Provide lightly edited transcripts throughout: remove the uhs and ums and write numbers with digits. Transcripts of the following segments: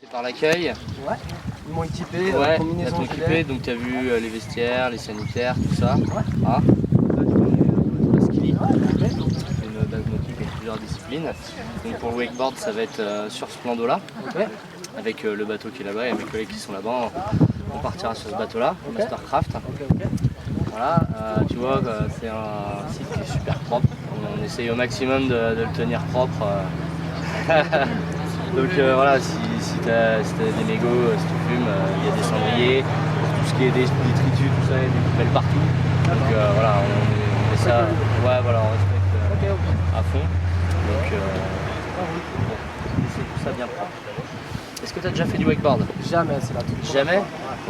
C'est par l'accueil. Ouais, ils m'ont équipé, Ouais, combinaison t'ont équipé, donc tu as vu les vestiaires, les sanitaires, tout ça. Ouais. Ah. Là, tu vois, le ski. Ouais, C'est une base nautique avec plusieurs disciplines. Donc pour le wakeboard, ça va être sur ce plan d'eau-là, ok. avec le bateau qui est là-bas et mes collègues qui sont là-bas. On partira sur ce bateau-là, Ok. Mastercraft. Ok. Voilà, tu vois, c'est un site qui est super propre. On essaye au maximum de le tenir propre. Donc voilà, si t'as des mégots, si tu fumes, il y a des cendriers, tout ce qui est des détritus, tout ça, il y a des poubelles partout. Donc voilà, on met ça, ouais, voilà, on respecte à fond. Donc bon, c'est tout ça bien propre. Est-ce que tu as déjà fait du wakeboard? Jamais, c'est la toute Jamais?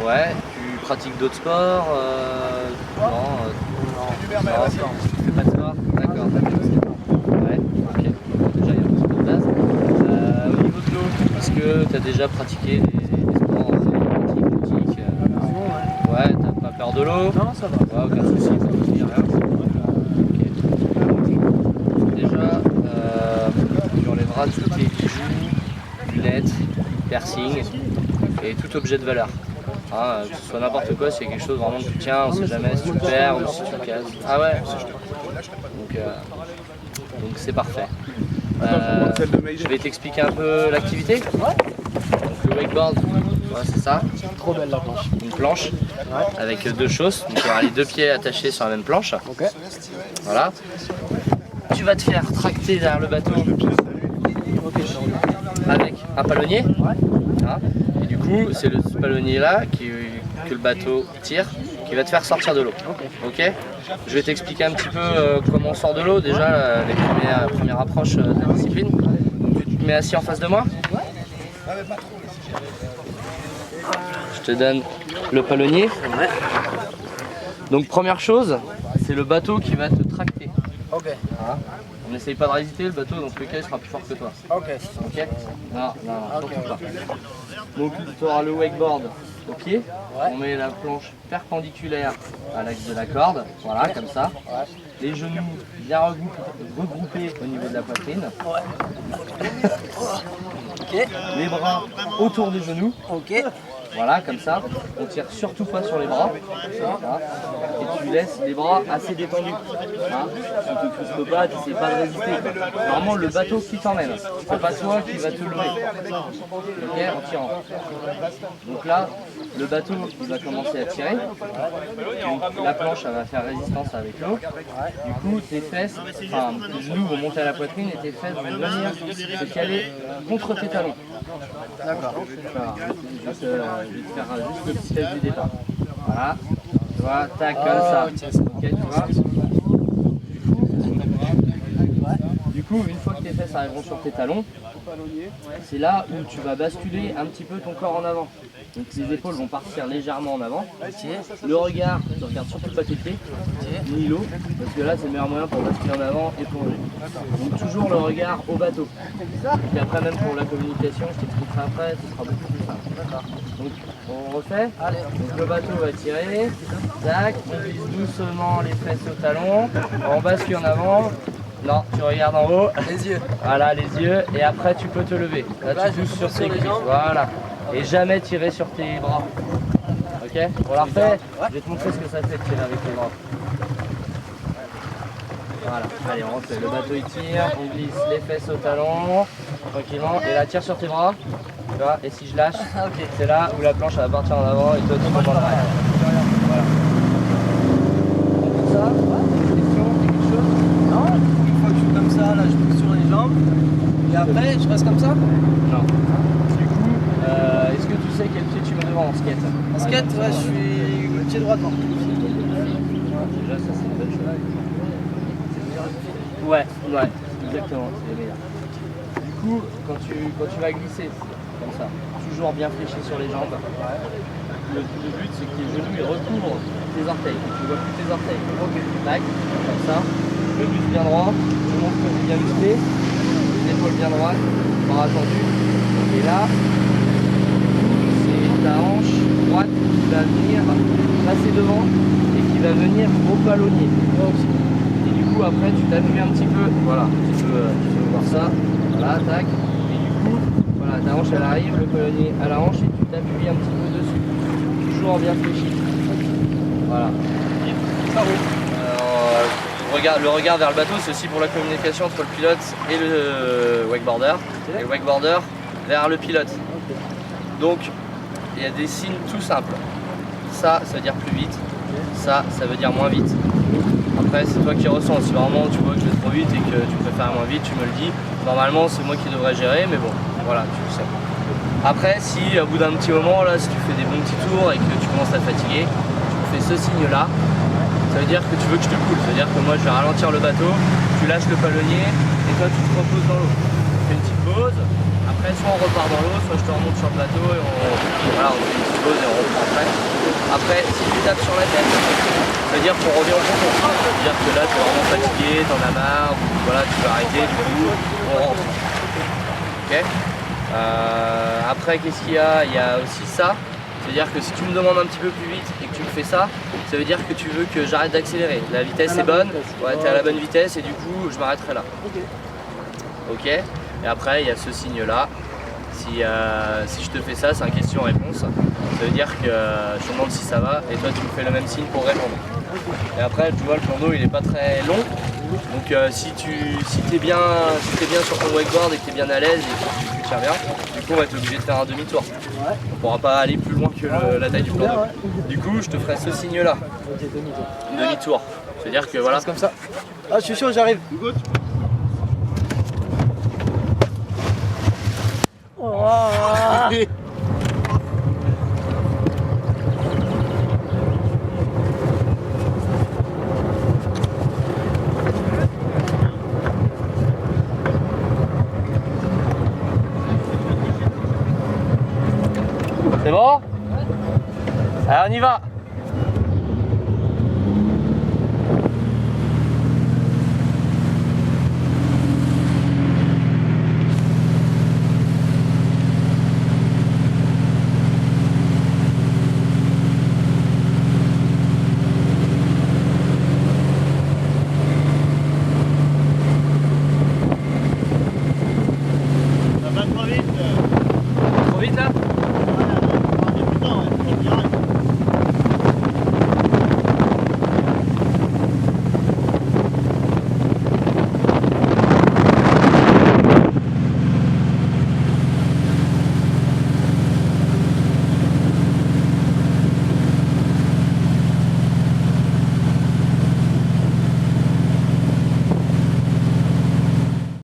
Ouais. Tu pratiques d'autres sports? Non. Non. Tu fais pas de sport? D'accord. Ouais, ok. Déjà, il y a un petit peu de base. Au niveau de l'eau, est-ce que tu as déjà pratiqué des sports nautiques? Ouais, t'as pas peur de l'eau? Non, ça va. Ouais, aucun souci, il n'y a rien. Ok. Déjà, tu enlèveras tout ce qui est bijoux, lunettes, piercing et tout objet de valeur. Hein, que ce soit n'importe quoi, c'est quelque chose vraiment que tu tiens, on sait jamais si tu le perds ou si tu le casses. Ah ouais. Donc c'est parfait. Je vais t'expliquer un peu l'activité. Donc le wakeboard, ouais, c'est ça. Trop belle la planche. Une planche avec deux chausses. Donc tu auras les deux pieds attachés sur la même planche. Ok. Voilà. Tu vas te faire tracter derrière le bateau avec un palonnier. Hein. Et du coup, c'est ce palonnier là que le bateau tire qui va te faire sortir de l'eau. Ok. Je vais t'expliquer un petit peu comment on sort de l'eau déjà, les premières approches de la discipline. Tu te mets assis en face de moi. Je te donne le palonnier. Donc première chose, c'est le bateau qui va te tracter. Ok. Hein. On n'essaye pas de résister, le bateau dans tous les cas il sera plus fort que toi. Ok. Ok. Non, surtout pas. Donc tu auras le wakeboard au pied. On met la planche perpendiculaire à l'axe de la corde. Voilà, comme ça. Les genoux bien regroupés au niveau de la poitrine. Ok. Les bras autour des genoux. Ok. Voilà, comme ça. On tire surtout pas sur les bras. Voilà. Et tu laisses les bras assez détendus. Hein, tu te frustres pas, tu n'essaies pas de résister. Normalement, le bateau qui t'emmène. C'est pas toi qui va te lever. Ok, en tirant. Donc là, le bateau il va commencer à tirer. Donc, la planche elle va faire résistance avec l'eau. Du coup, tes fesses, enfin tes genoux vont monter à la poitrine et tes fesses vont venir se caler contre tes talons. D'accord. Voilà. Je vais te faire juste le petit test du départ. Voilà. Tu vois, tac, comme ça. Ok, tu vois. Du coup, une fois que tes fesses arriveront sur tes talons, c'est là où tu vas basculer un petit peu ton corps en avant. Donc les épaules vont partir légèrement en avant. Le regard, tu regardes surtout pas tes pieds, ni l'eau, parce que là c'est le meilleur moyen pour basculer en avant et plonger. Donc toujours le regard au bateau. Et après même pour la communication, je t'expliquerai après, ce sera beaucoup plus simple. Donc on refait. Donc le bateau va tirer, tac, on glisse doucement les fesses au talon, on bascule en avant. Non, tu regardes en haut. Les yeux. Voilà, les yeux. Et après, tu peux te lever. Là, tu pousses sur tes cuisses. Voilà. Et jamais tirer sur tes bras. Ok? On la refait. Je vais te montrer ce que ça fait de tirer avec les bras. Voilà. Allez, on refait. Le bateau, il tire. On glisse les fesses au talon. Tranquillement. Et là, tire sur tes bras. Tu vois? Et si je lâche, c'est là où la planche elle va partir en avant et toi, tu tombes en arrière. Voilà. Tout ça? Comme ça, là je pousse sur les jambes et après je reste comme ça. Non. Du coup, est-ce que tu sais quel pied tu mets devant en skate? En skate, ouais, je suis pied droit devant. Déjà, ça c'est une bonne chose. Ouais, exactement, c'est les meilleurs. Du coup, quand tu vas glisser, comme ça, toujours bien fléchi sur les jambes, le but c'est que tes genoux ils recouvrent tes orteils, que tu vois plus tes orteils. Ok. Tac, comme ça. Le buste bien droit, tu montres que tu es bien musclé, les épaules bien droites, bras tendus. Et là, c'est ta hanche droite qui va venir passer devant et qui va venir au palonnier. Et du coup, après, tu t'appuies un petit peu. Voilà, tu peux voir ça. Voilà, tac. Et du coup, voilà. Voilà, ta hanche elle arrive, le colonnier à la hanche et tu t'appuies un petit peu dessus. Toujours bien fléchi. Voilà. Ça roule. Le regard vers le bateau, c'est aussi pour la communication entre le pilote et le wakeboarder. Et le wakeboarder vers le pilote. Donc, il y a des signes tout simples. Ça veut dire plus vite. Ça veut dire moins vite. Après, c'est toi qui ressens. Si vraiment tu vois que je vais trop vite et que tu préfères moins vite, tu me le dis. Normalement, c'est moi qui devrais gérer, mais bon, voilà, tu le sais. Après, si au bout d'un petit moment, là, si tu fais des bons petits tours et que tu commences à te fatiguer, tu fais ce signe-là. Ça veut dire que tu veux que je te coule. Ça veut dire que moi, je vais ralentir le bateau, tu lâches le palonnier et toi, tu te reposes dans l'eau. Tu fais une petite pause. Après, soit on repart dans l'eau, soit je te remonte sur le bateau et on fait une petite pause et on reprend après. Après, si tu tapes sur la tête, ça veut dire qu'on revient au profond. Ça veut dire que là, tu es vraiment fatigué, t'en as marre, ou voilà, tu vas arrêter, du coup, on rentre. Ok. Après, qu'est-ce qu'il y a? Il y a aussi ça. C'est-à-dire que si tu me demandes un petit peu plus vite et que tu me fais ça, ça veut dire que tu veux que j'arrête d'accélérer. La vitesse est bonne, ouais, tu es à la bonne vitesse et du coup, je m'arrêterai là. Ok. Et après, il y a ce signe-là. Si je te fais ça, c'est un question-réponse. Ça veut dire que je te demande si ça va et toi, tu me fais le même signe pour répondre. Et après, tu vois, le plan d'eau, il n'est pas très long. Donc si t'es bien sur ton wakeboard et que tu es bien à l'aise et que tu tiens bien, du coup on va être obligé de faire un demi-tour. Ouais. On pourra pas aller plus loin que la taille du plan d'eau. Du coup je te ferai ce signe là. Demi-tour. C'est-à-dire que voilà. C'est comme ça. Ah, je suis chaud, j'arrive. Oh. C'est bon? Allez, on y va! Ça va trop vite.